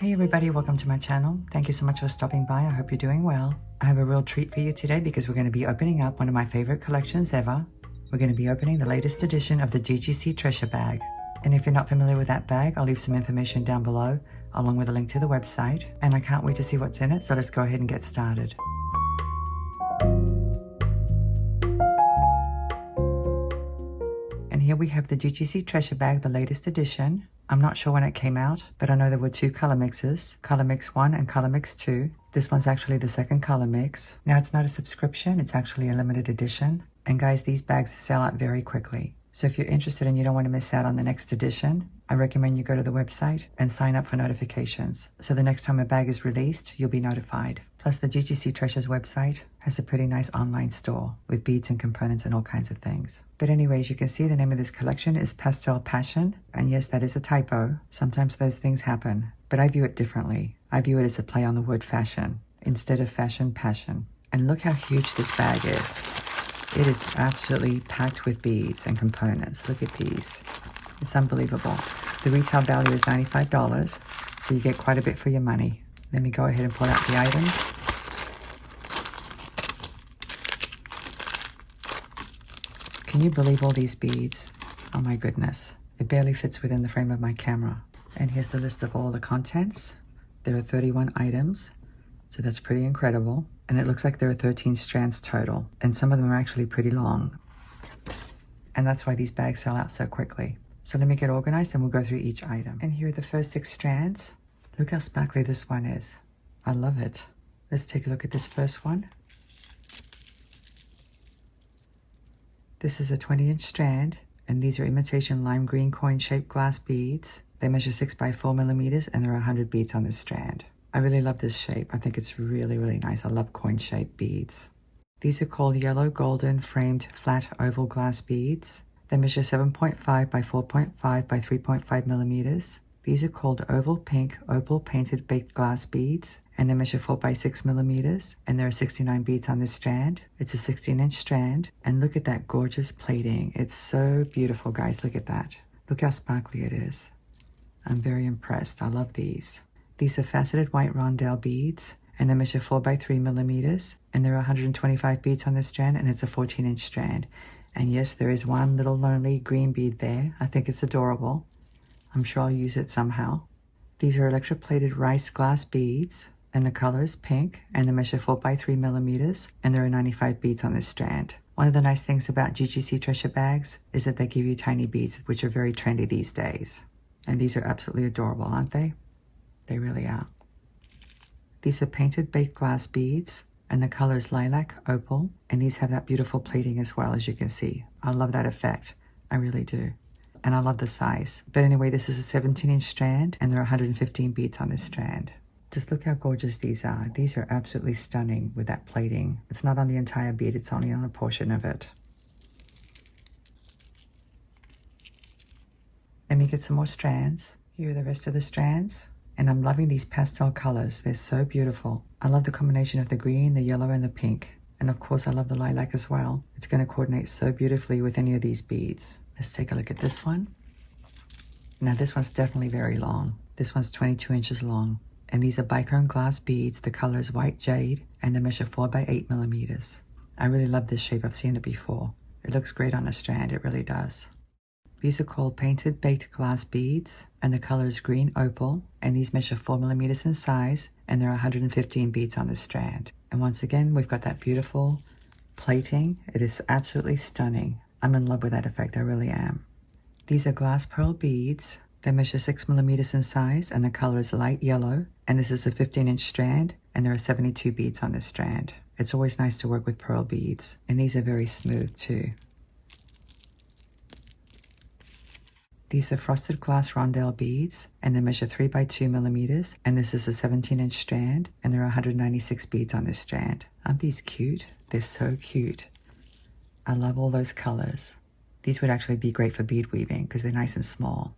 Hey everybody, welcome to my channel. Thank you so much for stopping by. I hope you're doing well. I have a real treat for you today because we're going to be opening up one of my favorite collections ever. We're going to be opening the latest edition of the GGC Treasure Bag. And if you're not familiar with that bag, I'll leave some information down below along with a link to the website. And I can't wait to see what's in it, so let's go ahead and get started. And here we have the GGC Treasure Bag, the latest edition. I'm not sure when it came out, but I know there were two color mixes, color mix 1 and color mix 2. This one's actually the second color mix. Now it's not a subscription, it's actually a limited edition. And guys, these bags sell out very quickly. So if you're interested and you don't want to miss out on the next edition, I recommend you go to the website and sign up for notifications. So the next time a bag is released, you'll be notified. Plus the GGC Treasures website has a pretty nice online store with beads and components and all kinds of things. But anyways, you can see the name of this collection is Pastel Passion. And yes, that is a typo. Sometimes those things happen, but I view it differently. I view it as a play on the word fashion instead of fashion passion. And look how huge this bag is. It is absolutely packed with beads and components. Look at these. It's unbelievable. The retail value is $95, so you get quite a bit for your money. Let me go ahead and pull out the items. Can you believe all these beads? Oh my goodness. It barely fits within the frame of my camera. And here's the list of all the contents. There are 31 items, so that's pretty incredible. And it looks like there are 13 strands total, and some of them are actually pretty long. And that's why these bags sell out so quickly. So let me get organized and we'll go through each item. And here are the first 6 strands. Look how sparkly this one is. I love it. Let's take a look at this first one. This is a 20-inch strand, and these are imitation lime green coin-shaped glass beads. They measure 6 by 4 millimeters, and there are 100 beads on this strand. I really love this shape. I think it's really, really nice. I love coin-shaped beads. These are called yellow golden framed flat oval glass beads. They measure 7.5 by 4.5 by 3.5 millimeters. These are called oval pink opal painted baked glass beads, and they measure 4 by 6 millimeters, and there are 69 beads on this strand. It's a 16-inch strand, and look at that gorgeous plating. It's so beautiful, guys. Look at that. Look how sparkly it is. I'm very impressed. I love these. These are faceted white rondelle beads, and they measure 4 by 3 millimeters, and there are 125 beads on this strand, and it's a 14-inch strand. And yes, there is one little lonely green bead there. I think it's adorable. I'm sure I'll use it somehow. These are electroplated rice glass beads, and the color is pink, and they measure 4 by 3 millimeters, and there are 95 beads on this strand. One of the nice things about GGC Treasure Bags is that they give you tiny beads, which are very trendy these days. And these are absolutely adorable, aren't they? They really are. These are painted baked glass beads, and the color is lilac opal, and these have that beautiful plating as well, as you can see. I love that effect. I really do. And I love the size. But anyway, this is a 17-inch strand, and there are 115 beads on this strand. Just look how gorgeous these are. These are absolutely stunning with that plating. It's not on the entire bead, it's only on a portion of it. Let me get some more strands. Here are the rest of the strands. And I'm loving these pastel colors. They're so beautiful. I love the combination of the green, the yellow, and the pink. And of course, I love the lilac as well. It's going to coordinate so beautifully with any of these beads. Let's take a look at this one. Now this one's definitely very long. This one's 22 inches long. And these are bicone glass beads. The color is white jade, and they measure 4 by 8 millimeters. I really love this shape. I've seen it before. It looks great on a strand. It really does. These are called painted baked glass beads, and the color is green opal, and these measure 4 millimeters in size, and there are 115 beads on this strand. And once again, we've got that beautiful plating. It is absolutely stunning. I'm in love with that effect. I really am. These are glass pearl beads. They measure 6 millimeters in size, and the color is light yellow, and this is a 15-inch strand, and there are 72 beads on this strand. It's always nice to work with pearl beads, and these are very smooth too. These are frosted glass rondelle beads, and they measure 3 by 2 millimeters, and this is a 17-inch strand, and there are 196 beads on this strand. Aren't these cute? They're so cute. I love all those colors. These would actually be great for bead weaving because they're nice and small.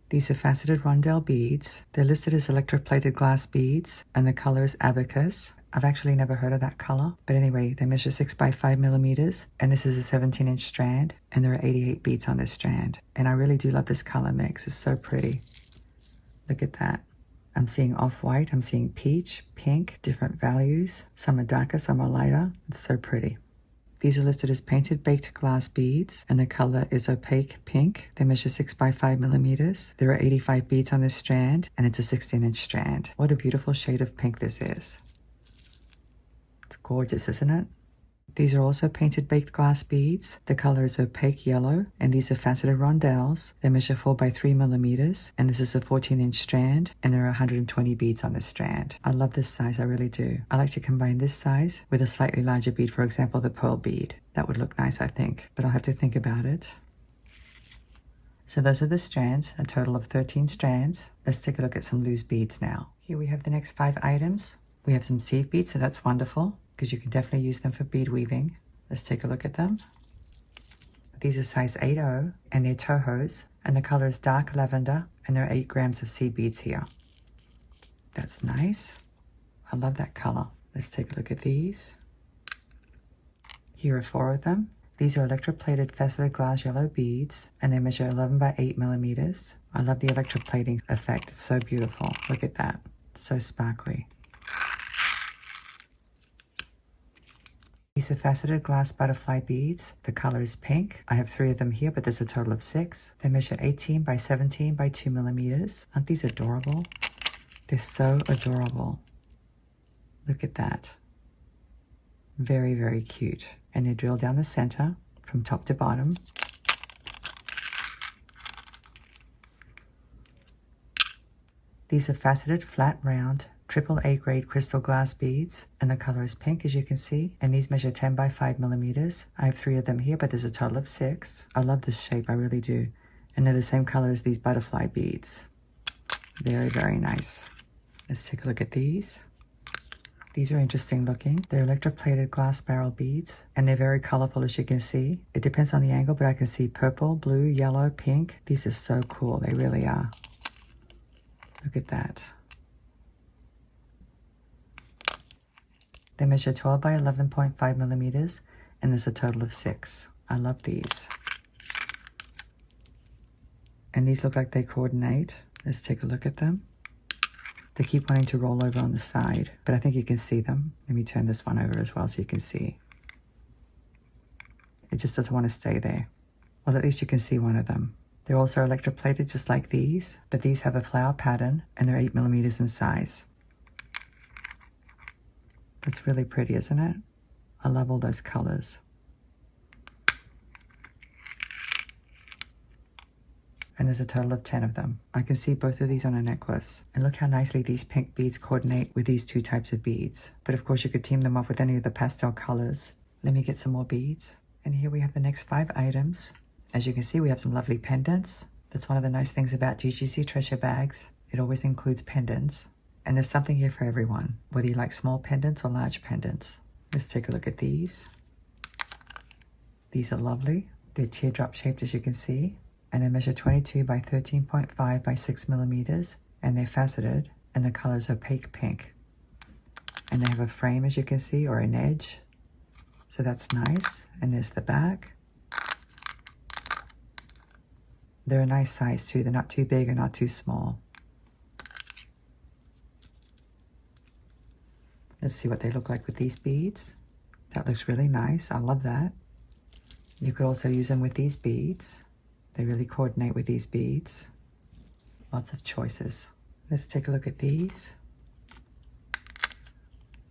These are faceted rondelle beads. They're listed as electroplated glass beads, and the color is abacus. I've actually never heard of that color, but anyway, they measure 6 by 5 millimeters, and this is a 17-inch strand, and there are 88 beads on this strand. And I really do love this color mix. It's so pretty. Look at that. I'm seeing off-white, I'm seeing peach, pink, different values. Some are darker, some are lighter. It's so pretty. These are listed as painted baked glass beads, and the color is opaque pink. They measure 6 by 5 millimeters. There are 85 beads on this strand, and it's a 16-inch strand. What a beautiful shade of pink this is. It's gorgeous, isn't it? These are also painted baked glass beads. The color is opaque yellow, and these are faceted rondelles. They measure 4 by 3 millimeters, and this is a 14-inch strand, and there are 120 beads on this strand. I love this size, I really do. I like to combine this size with a slightly larger bead, for example, the pearl bead. That would look nice, I think, but I'll have to think about it. So those are the strands, a total of 13 strands. Let's take a look at some loose beads now. Here we have the next 5 items. We have some seed beads, so that's wonderful, because you can definitely use them for bead weaving. Let's take a look at them. These are size 8-0, and they're Tohos, and the color is dark lavender, and there are 8 grams of seed beads here. That's nice. I love that color. Let's take a look at these. Here are 4 of them. These are electroplated faceted glass yellow beads, and they measure 11 by 8 millimeters. I love the electroplating effect. It's so beautiful. Look at that. It's so sparkly. These are faceted glass butterfly beads. The color is pink. I have 3 of them here, but there's a total of 6. They measure 18 by 17 by 2 millimeters. Aren't these adorable? They're so adorable. Look at that. Very, very cute. And they drill down the center from top to bottom. These are faceted flat round AAA grade crystal glass beads, and the color is pink, as you can see, and these measure 10 by 5 millimeters. I have 3 of them here, but there's a total of 6. I love this shape, I really do. And they're the same color as these butterfly beads. Very, very nice. Let's take a look at these. These are interesting looking. They're electroplated glass barrel beads, and they're very colorful, as you can see. It depends on the angle, but I can see purple, blue, yellow, pink. These are so cool, they really are. Look at that. They measure 12 by 11.5 millimeters, and there's a total of 6. I love these. And these look like they coordinate. Let's take a look at them. They keep wanting to roll over on the side, but I think you can see them. Let me turn this one over as well so you can see. It just doesn't want to stay there. Well, at least you can see one of them. They're also electroplated just like these, but these have a flower pattern, and they're 8 millimeters in size. It's really pretty, isn't it? I love all those colors. And there's a total of 10 of them. I can see both of these on a necklace. And look how nicely these pink beads coordinate with these 2 types of beads. But of course you could team them up with any of the pastel colors. Let me get some more beads. And here we have the next 5 items. As you can see, we have some lovely pendants. That's one of the nice things about GGC Treasure Bags. It always includes pendants. And there's something here for everyone, whether you like small pendants or large pendants. Let's take a look at these. These are lovely. They're teardrop shaped, as you can see, and they measure 22 by 13.5 by 6 millimeters, and they're faceted, and the color is opaque pink. And they have a frame, as you can see, or an edge. So that's nice. And there's the back. They're a nice size too. They're not too big or not too small. Let's see what they look like with these beads. That looks really nice. I love that. You could also use them with these beads. They really coordinate with these beads. Lots of choices. Let's take a look at these.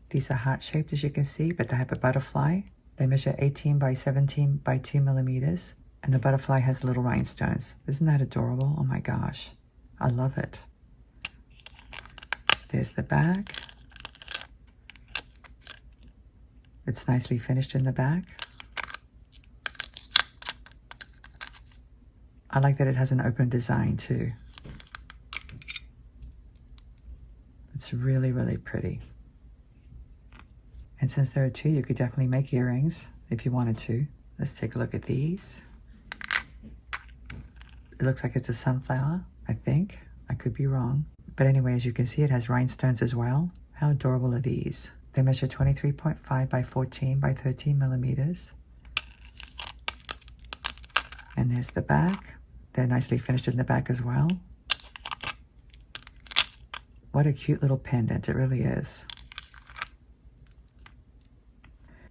These are heart-shaped, as you can see, but they have a butterfly. They measure 18 by 17 by 2 millimeters, and the butterfly has little rhinestones. Isn't that adorable? Oh my gosh. I love it. There's the back. It's nicely finished in the back. I like that it has an open design too. It's really, really pretty. And since there are 2, you could definitely make earrings if you wanted to. Let's take a look at these. It looks like it's a sunflower, I think. I could be wrong. But anyway, as you can see, it has rhinestones as well. How adorable are these? They measure 23.5 by 14 by 13 millimeters. And there's the back. They're nicely finished in the back as well. What a cute little pendant, it really is.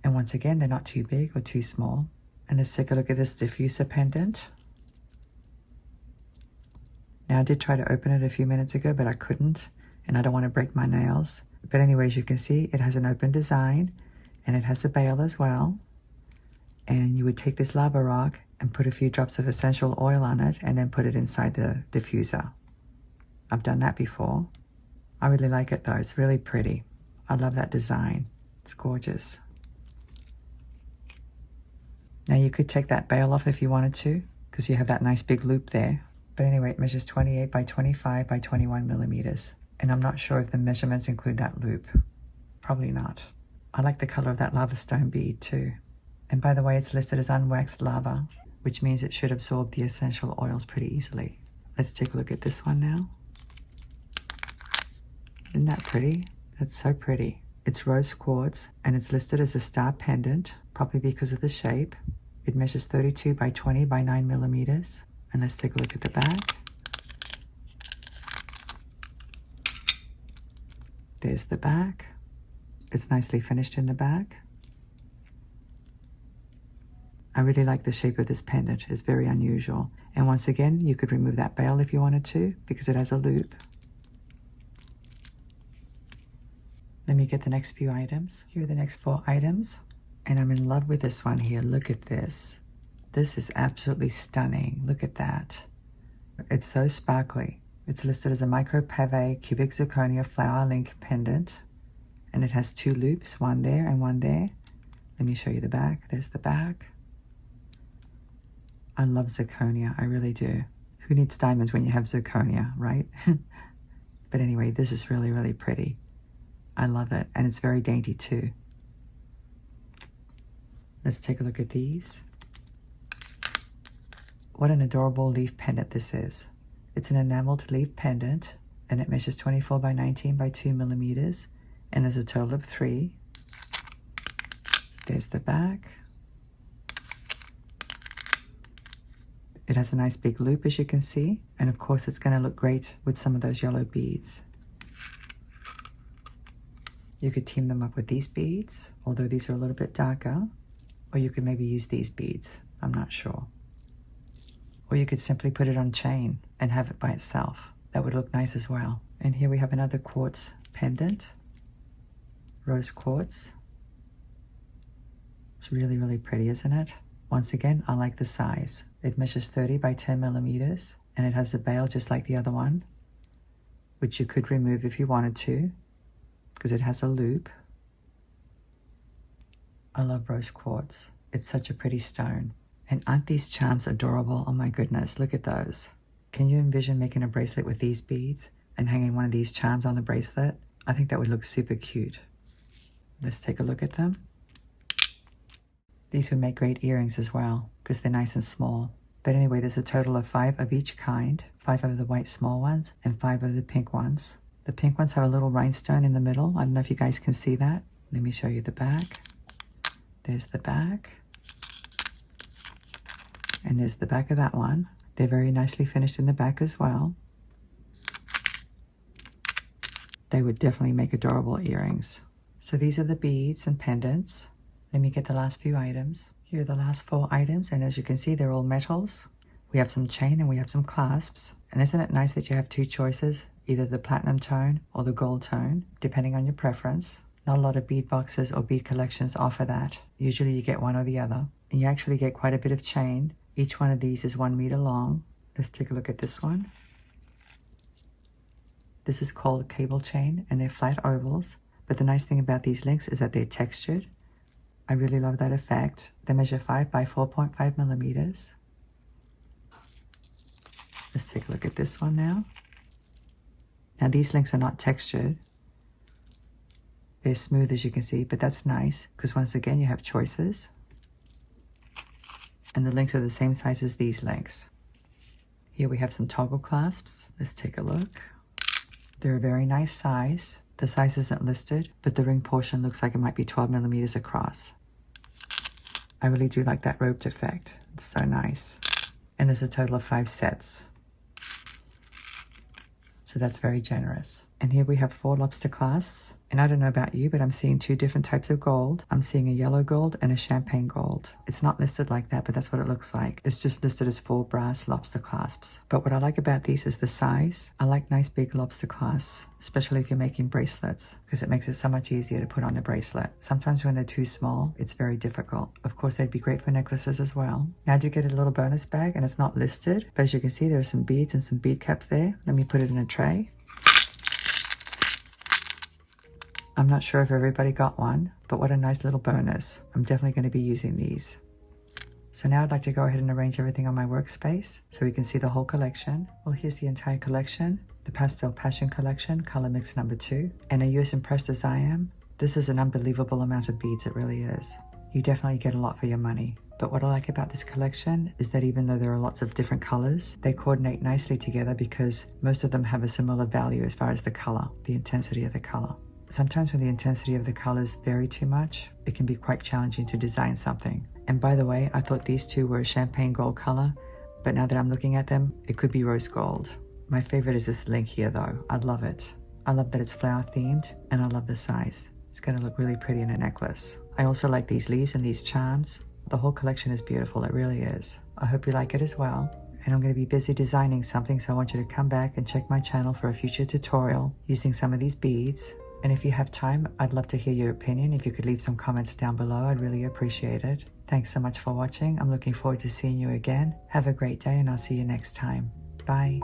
And once again, they're not too big or too small. And let's take a look at this diffuser pendant. Now I did try to open it a few minutes ago, but I couldn't, and I don't want to break my nails. But anyways, you can see it has an open design, and it has a bail as well. And you would take this lava rock and put a few drops of essential oil on it, and then put it inside the diffuser. I've done that before. I really like it though, it's really pretty. I love that design, it's gorgeous. Now you could take that bail off if you wanted to, because you have that nice big loop there. But anyway, it measures 28 by 25 by 21 millimeters. And I'm not sure if the measurements include that loop. Probably not. I like the color of that lava stone bead too. And by the way, it's listed as unwaxed lava, which means it should absorb the essential oils pretty easily. Let's take a look at this one now. Isn't that pretty? That's so pretty. It's rose quartz, and it's listed as a star pendant, probably because of the shape. It measures 32 by 20 by 9 millimeters. And let's take a look at the back. There's the back. It's nicely finished in the back. I really like the shape of this pendant. It's very unusual. And once again, you could remove that bail if you wanted to, because it has a loop. Let me get the next few items. Here are the next 4 items. And I'm in love with this one here. Look at this. This is absolutely stunning. Look at that. It's so sparkly. It's listed as a micro pave cubic zirconia flower link pendant. And it has 2 loops, one there and one there. Let me show you the back. There's the back. I love zirconia, I really do. Who needs diamonds when you have zirconia, right? But anyway, this is really, really pretty. I love it, and it's very dainty too. Let's take a look at these. What an adorable leaf pendant this is. It's an enameled leaf pendant, and it measures 24 by 19 by 2 millimeters, and there's a total of 3. There's the back. It has a nice big loop, as you can see, and of course it's going to look great with some of those yellow beads. You could team them up with these beads, although these are a little bit darker, or you could maybe use these beads, I'm not sure. Or you could simply put it on chain and have it by itself. That would look nice as well. And here we have another quartz pendant, rose quartz. It's really, really pretty, isn't it? Once again, I like the size. It measures 30 by 10 millimeters, and it has a bail just like the other one, which you could remove if you wanted to, because it has a loop. I love rose quartz. It's such a pretty stone. And aren't these charms adorable? Oh my goodness, look at those. Can you envision making a bracelet with these beads and hanging one of these charms on the bracelet? I think that would look super cute. Let's take a look at them. These would make great earrings as well, because they're nice and small. But anyway, there's a total of 5 of each kind, 5 of the white small ones and 5 of the pink ones. The pink ones have a little rhinestone in the middle. I don't know if you guys can see that. Let me show you the back. There's the back. And there's the back of that one. They're very nicely finished in the back as well. They would definitely make adorable earrings. So these are the beads and pendants. Let me get the last few items. Here are the last 4 items, and as you can see, they're all metals. We have some chain and we have some clasps. And isn't it nice that you have 2 choices? Either the platinum tone or the gold tone, depending on your preference. Not a lot of bead boxes or bead collections offer that. Usually you get one or the other. And you actually get quite a bit of chain. Each one of these is 1 meter long. Let's take a look at this one. This is called cable chain, and they're flat ovals. But the nice thing about these links is that they're textured. I really love that effect. They measure 5 by 4.5 millimeters. Let's take a look at this one now. Now these links are not textured. They're smooth, as you can see, but that's nice because once again you have choices. And the links are the same size as these links. Here we have some toggle clasps. Let's take a look. They're a very nice size. The size isn't listed, but the ring portion looks like it might be 12 millimeters across. I really do like that roped effect. It's so nice. And there's a total of 5 sets. So that's very generous. And here we have 4 lobster clasps. And I don't know about you, but I'm seeing 2 different types of gold. I'm seeing a yellow gold and a champagne gold. It's not listed like that, but that's what it looks like. It's just listed as 4 brass lobster clasps. But what I like about these is the size. I like nice big lobster clasps, especially if you're making bracelets, because it makes it so much easier to put on the bracelet. Sometimes when they're too small, it's very difficult. Of course, they'd be great for necklaces as well. Now I did get a little bonus bag, and it's not listed, but as you can see, there are some beads and some bead caps there. Let me put it in a tray. I'm not sure if everybody got one, but what a nice little bonus. I'm definitely going to be using these. So now I'd like to go ahead and arrange everything on my workspace so we can see the whole collection. Well, here's the entire collection, the Pastel Passion Collection, color mix number 2. And are you as impressed as I am? This is an unbelievable amount of beads, it really is. You definitely get a lot for your money. But what I like about this collection is that even though there are lots of different colors, they coordinate nicely together because most of them have a similar value as far as the color, the intensity of the color. Sometimes when the intensity of the colors vary too much, it can be quite challenging to design something. And by the way, I thought these 2 were a champagne gold color, but now that I'm looking at them, it could be rose gold. My favorite is this link here though. I love it. I love that it's flower themed, and I love the size. It's going to look really pretty in a necklace. I also like these leaves and these charms. The whole collection is beautiful, it really is. I hope you like it as well. And I'm going to be busy designing something, so I want you to come back and check my channel for a future tutorial using some of these beads. And if you have time, I'd love to hear your opinion. If you could leave some comments down below, I'd really appreciate it. Thanks so much for watching. I'm looking forward to seeing you again. Have a great day, and I'll see you next time. Bye.